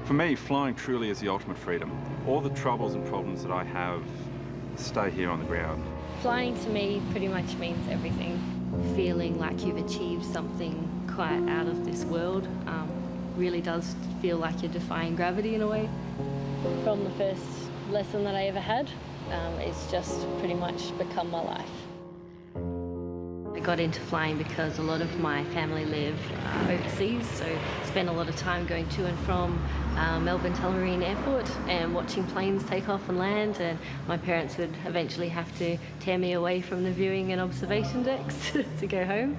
For me, flying truly is the ultimate freedom. All the troubles and problems that I have stay here on the ground. Flying to me pretty much means everything. Feeling like you've achieved something quite out of this world really does feel like you're defying gravity in a way. From the first lesson that I ever had, it's just pretty much become my life. I got into flying because a lot of my family live overseas, so spend a lot of time going to and from Melbourne Tullamarine Airport and watching planes take off and land, and my parents would eventually have to tear me away from the viewing and observation decks to go home.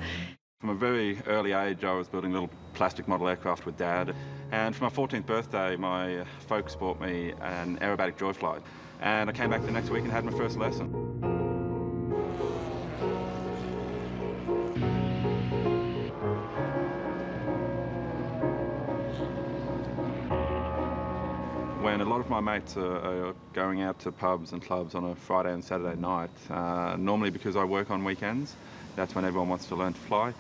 From a very early age, I was building little plastic model aircraft with Dad, and for my 14th birthday, my folks bought me an aerobatic joy flight, and I came back the next week and had my first lesson. When a lot of my mates are going out to pubs and clubs on a Friday and Saturday night, normally because I work on weekends, that's when everyone wants to learn to fly.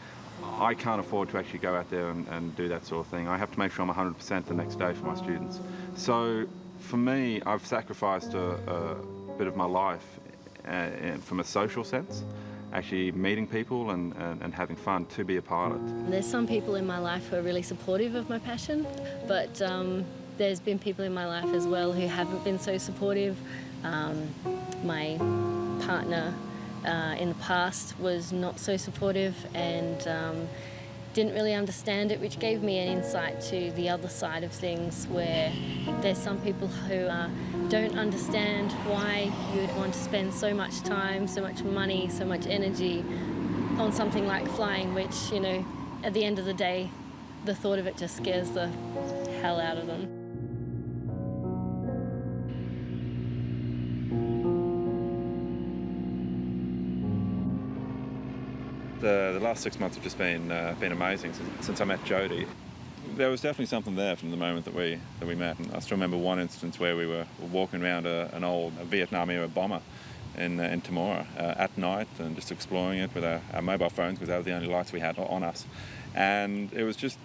I can't afford to actually go out there and do that sort of thing. I have to make sure I'm 100% the next day for my students. So for me, I've sacrificed a bit of my life from a social sense, actually meeting people and having fun to be a pilot. There's some people in my life who are really supportive of my passion, but there's been people in my life as well who haven't been so supportive. My partner in the past was not so supportive and didn't really understand it, which gave me an insight to the other side of things, where there's some people who don't understand why you would want to spend so much time, so much money, so much energy on something like flying, which, you know, at the end of the day, the thought of it just scares the hell out of them. The last 6 months have just been amazing since I met Jodie. There was definitely something there from the moment that we met. And I still remember one instance where we were walking around an old Vietnam-era bomber in Timor at night and just exploring it with our mobile phones, because that was the only lights we had on us. And it was just,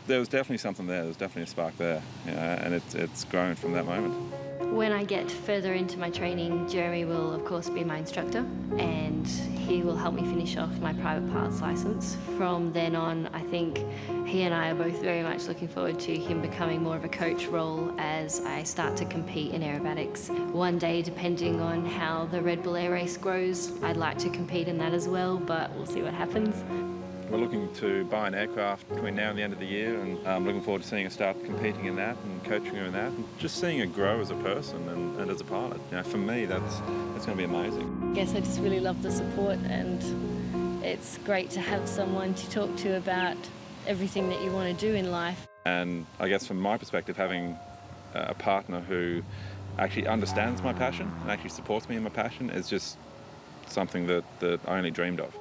there was definitely something there. There was definitely a spark there, you know, and it's grown from that moment. When I get further into my training, Jeremy will of course be my instructor, and he will help me finish off my private pilot's license. From then on, I think he and I are both very much looking forward to him becoming more of a coach role as I start to compete in aerobatics. One day, depending on how the Red Bull Air Race grows, I'd like to compete in that as well, but we'll see what happens. We're looking to buy an aircraft between now and the end of the year, and I'm looking forward to seeing her start competing in that and coaching her in that, and just seeing her grow as a person and as a pilot. You know, for me, that's going to be amazing. I guess I just really love the support, and it's great to have someone to talk to about everything that you want to do in life. And I guess from my perspective, having a partner who actually understands my passion and actually supports me in my passion is just something that I only dreamed of.